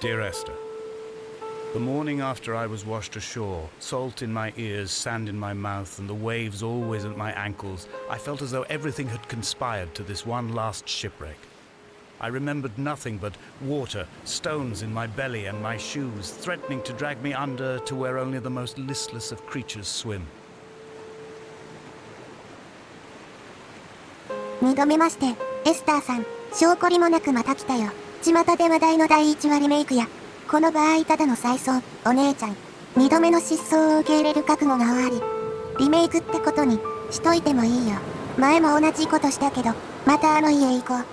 Dear Esther, the morning after I was washed ashore, salt in my ears, sand in my mouth, and the waves always at my ankles, I felt as though everything had conspired to this one last shipwreck. I remembered nothing but water, stones in my belly and my shoes, threatening to drag me under to where only the most listless of creatures swim. 2度目まして、エスターさん、証拠りもなくまた来たよ。巷で話題の第1話リメイクや、この場合ただの再送、お姉ちゃん。2度目の失踪を受け入れる覚悟があり、リメイクってことにしといてもいいよ。前も同じことしたけど、またあの家行こう。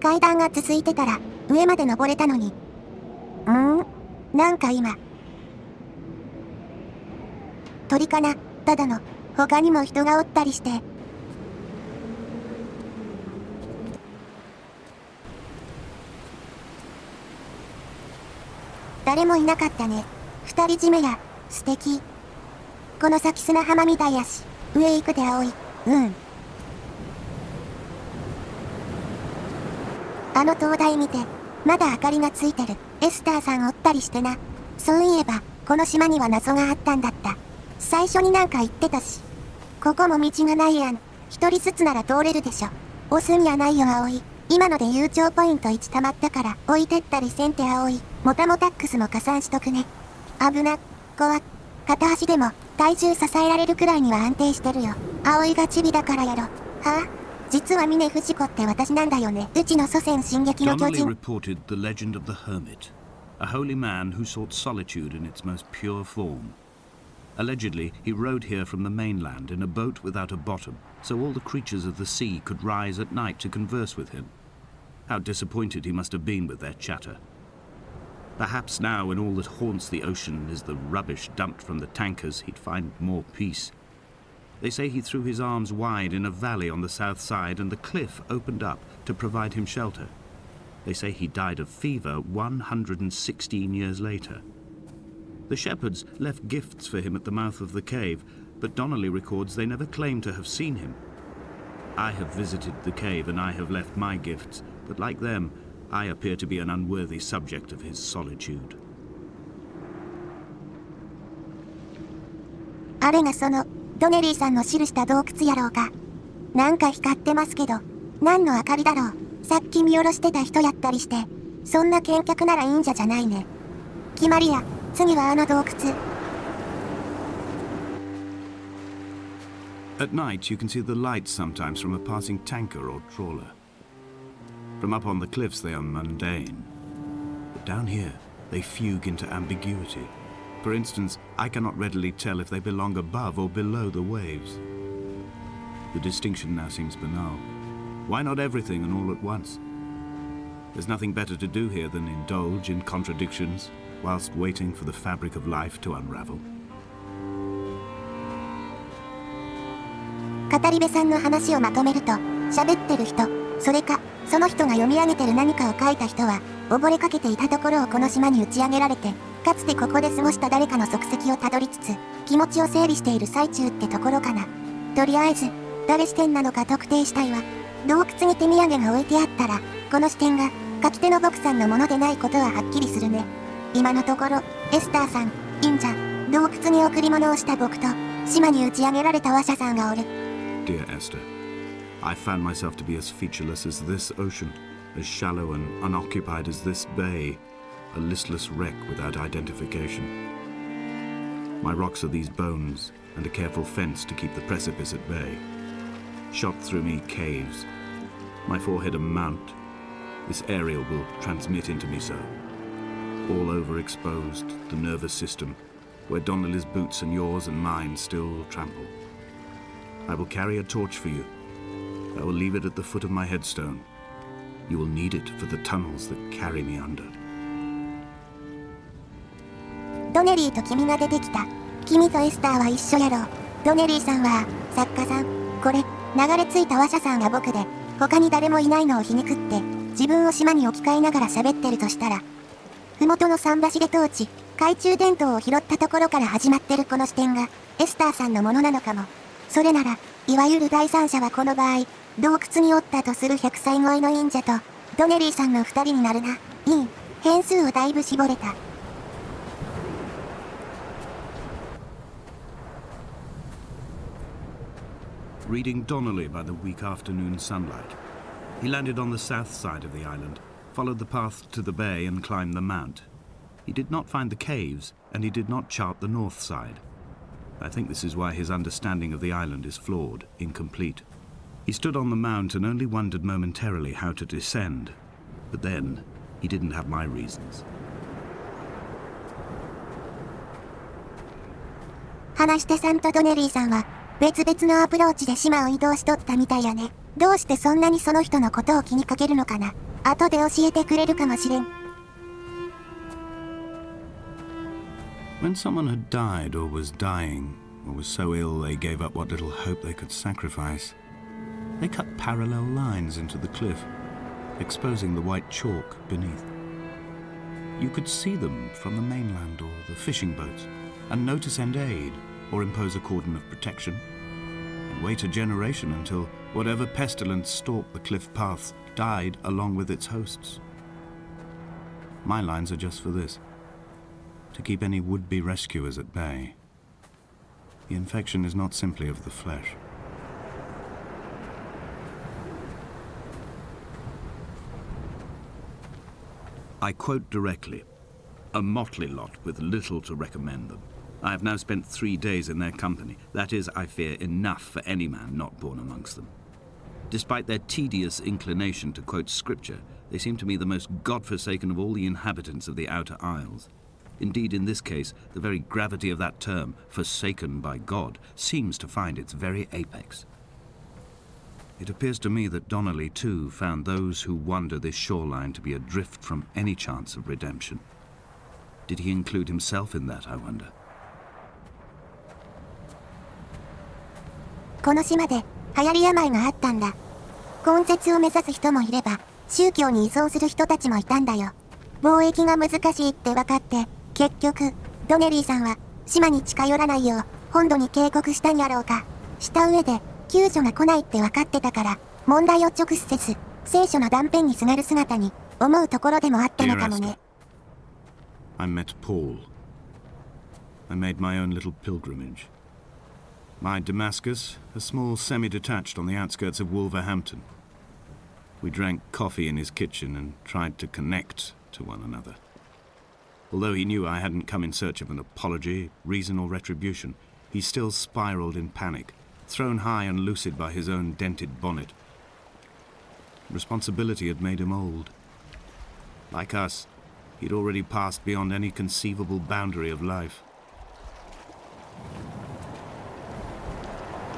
階段が続いてたら上まで登れたのに。なんか今鳥かな、ただの。他にも人がおったりして。誰もいなかったね。二人締めや、素敵。この先砂浜みたいやし、上行くで葵。あの灯台見て、まだ明かりがついてる。エスターさんおったりしてな。そういえば、この島には謎があったんだった。最初になんか言ってたし。ここも道がないやん。一人ずつなら通れるでしょ。押すんやないよ葵。今ので悠長ポイント1溜まったから置いてったりせんて葵。モタモタックスも加算しとくね。危なっ。怖っ。片足でも体重支えられるくらいには安定してるよ。葵がチビだからやろ。はあ、実は峰不二子って私なんだよね。うちの祖先進撃の巨人。Donnelly reported the legend of the hermit, a holy man who sought solitude in its most pure form. Allegedly, he rode here from the mainland in a boat without a bottom, so all the creatures of the sea could rise at night to converse with him. How disappointed he must have been with their chatter. Perhaps now, when all that haunts the ocean is the rubbish dumped from the tankers, he'd find more peace. They say he threw his arms wide in a valley on the south side and the cliff opened up to provide him shelter. They say he died of fever 116 years later. The shepherds left gifts for him at the mouth of the cave, but Donnelly records they never claimed to have seen him. I have visited the cave and I have left my gifts, but like them, I appear to be an unworthy subject of his solitude. あれがそのドネリーさんの記した洞窟やろうか。なんか光ってますけど、何の明かりだろう。さっき見下ろしてた人やったりして、そんな見客なら忍者じゃないね。決まりや。次はあの洞窟。At night, you can see the lights sometimes from a passing tanker or trawler. From up on the cliffs, they are mundane. But down here, they fugue into ambiguity. For instance, I cannot readily tell if they belong above or below the waves. The distinction now seems banal. Why not everything and all at once? There's nothing better to do here than indulge in contradictions whilst waiting for the fabric of life to unravel. 語り部さんの話をまとめると、喋ってる人、それか、その人が読み上げてる何かを書いた人は、溺れかけていたところをこの島に打ち上げられて、かつてここで過ごした誰かの足跡をたどりつつ、気持ちを整理している最中ってところかな。とりあえず、誰視点なのか特定したいわ。洞窟に手土産が置いてあったら、この視点が、書き手の僕さんのものでないことははっきりするね。今のところ、エスターさん、忍者、洞窟に贈り物をした僕と、島に打ち上げられた話者さんがおる。Dear Esther, I found myself to be as featureless as this ocean, as shallow and unoccupied as this bay, a listless wreck without identification. My rocks are these bones, and a careful fence to keep the precipice at bay. Shot through me caves, my forehead a mount. This aerial will transmit into me so. All overexposed, the nervous system, where Donnelly's boots and yours and mine still trample. I will carry a torch for you. I will leave it at the foot of my headstone. You will need it for the tunnels that carry me under. ドネリーと君が出てきた。君とエスターは一緒やろう。ドネリーさんは作家さん。これ、流れ着いた話者さんが僕で、他に誰もいないのを皮肉って、自分を島に置き換えながら喋ってるとしたら、麓の桟橋でトーチ、懐中電灯を拾ったところから始まってるこの視点が、エスターさんのものなのかも。それなら、いわゆる第三者はこの場合、洞窟におったとする100歳超えの忍者と、ドネリーさんの2人になるな。いい。変数をだいぶ絞れた。Reading Donnelly by the weak afternoon sunlight. He landed on the south side of the island, followed the path to the bay and climbed the mount. He did not find the caves, and he did not chart the north side. I think this is why his understanding of the island is flawed, incomplete. He stood on the mount and only wondered momentarily how to descend. But then, he didn't have my reasons. 話し手さんとドネリーさんは、別々のアプローチで島を移動しとったみたいやね。どうしてそんなにその人のことを気にかけるのかな。後で教えてくれるかもしれん。When someone had died or was dying, or was so ill they gave up what little hope they could sacrifice, they cut parallel lines into the cliff, exposing the white chalk beneath. You could see them from the mainland or the fishing boats, and know to send aid, or impose a cordon of protection, and wait a generation until whatever pestilence stalked the cliff paths died along with its hosts. My lines are just for this, to keep any would-be rescuers at bay. The infection is not simply of the flesh. I quote directly, a motley lot with little to recommend them. I have now spent 3 days in their company. That is, I fear, enough for any man not born amongst them. Despite their tedious inclination to quote scripture, they seem to me the most God-forsaken of all the inhabitants of the Outer Isles. Indeed, in this case, the very gravity of that term, forsaken by God, seems to find its very apex. It appears to me that Donnelly, too, found those who wander this shoreline to be adrift from any chance of redemption. Did he include himself in that, I wonder? この島で流行り病があったんだ。根絶を目指す人もいれば、宗教に依存する人たちもいたんだよ。貿易が難しいって分かって、結局、ドネリーさんは島に近寄らないよう本土に警告したんやろうか。した上で、救助が来ないって分かってたから、問題を直視せず、聖書の断片にすがる姿に思うところでもあったのかもね。I met Paul. I made my own little pilgrimage. My Damascus, a small semi-detached on the outskirts of Wolverhampton. We drank coffee in his kitchen and tried to connect to one another. Although he knew I hadn't come in search of an apology, reason or retribution, he still spiraled in panic, thrown high and lucid by his own dented bonnet. Responsibility had made him old. Like us, he'd already passed beyond any conceivable boundary of life.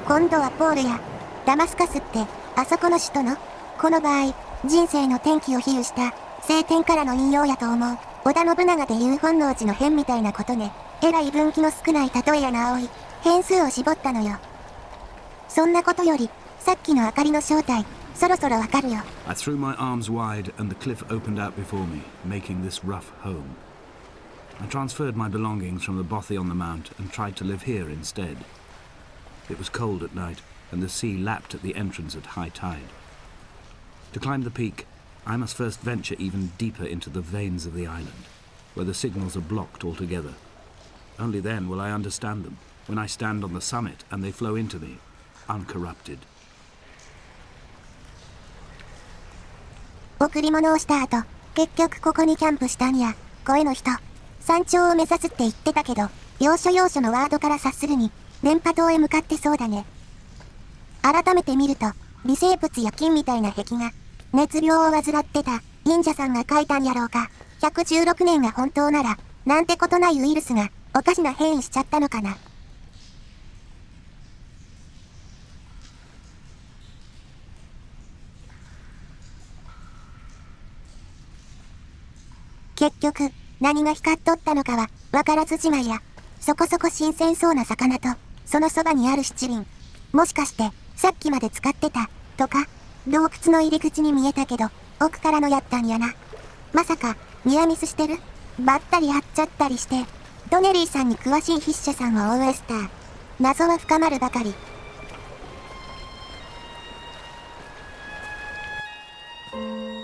今度はポールや、ダマスカスって、あそこの首都の、この場合、人生の転機を比喩した、聖典からの引用やと思う。織田信長でいう本能寺の変みたいなことね。えらい分岐の少ない例えやな葵。変数を絞ったのよ。そんなことより、さっきの明かりの正体、そろそろわかるよ。I threw my arms wide and the cliff opened out before me, making this rough home. I transferred my belongings from the bothy on the mount and tried to live here instead. It was cold at night, and the sea lapped at the entrance at high tide. To climb the peak, I must first venture even deeper into the veins of the island, where the signals are blocked altogether. Only then will I understand them, when I stand on the summit and they flow into me, uncorrupted. 贈り物をした後、結局ここにキャンプしたんや。声の人。山頂を目指すって言ってたけど、要所要所のワードから察するに、電波塔へ向かってそうだね。改めて見ると、微生物や菌みたいな壁が、熱病を患ってた忍者さんが書いたんやろうか。116年が本当なら、なんてことないウイルスが、おかしな変異しちゃったのかな。結局、何が光っとったのかは、わからずじまいや。そこそこ新鮮そうな魚と、そのそばにある七輪。もしかして、さっきまで使ってた、とか、洞窟の入り口に見えたけど、奥からのやったんやな。まさか、ニアミスしてる？ばったり会っちゃったりして、ドネリーさんに詳しい筆者さんを追うエスター。謎は深まるばかり。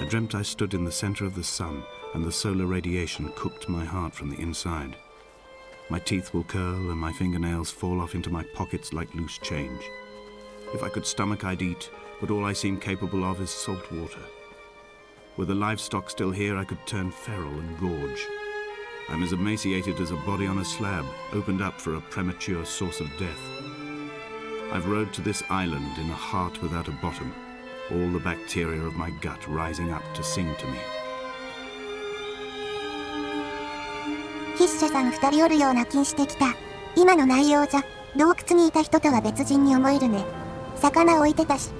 I dreamt I stood in the center of the sun, and the solar radiation cooked my heart from the inside. My teeth will curl, and my fingernails fall off into my pockets like loose change. If I could stomach, I'd eat, but all I seem capable of is salt water. Were the livestock still here, I could turn feral and gorge. I'm as emaciated as a body on a slab, opened up for a premature source of death. I've rode to this island in a heart without a bottom, all the bacteria of my gut rising up to sing to me. 筆者さん2人おるような気してきた。今の内容じゃ、洞窟にいた人とは別人に思えるね。魚置いてたし。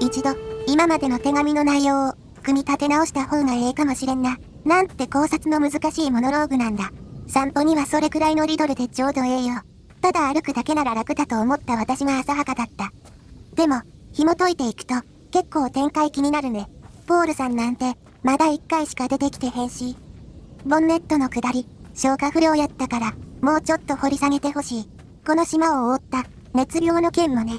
一度、今までの手紙の内容を、組み立て直した方がええかもしれんな。なんて考察の難しいモノローグなんだ。散歩にはそれくらいのリドルでちょうどええよ。ただ歩くだけなら楽だと思った私が浅はかだった。でも、紐解いていくと、結構展開気になるね。ポールさんなんて、まだ1回しか出てきてへんし。ボンネットの下り、消化不良やったから、もうちょっと掘り下げてほしい。この島を覆った、熱病の件もね。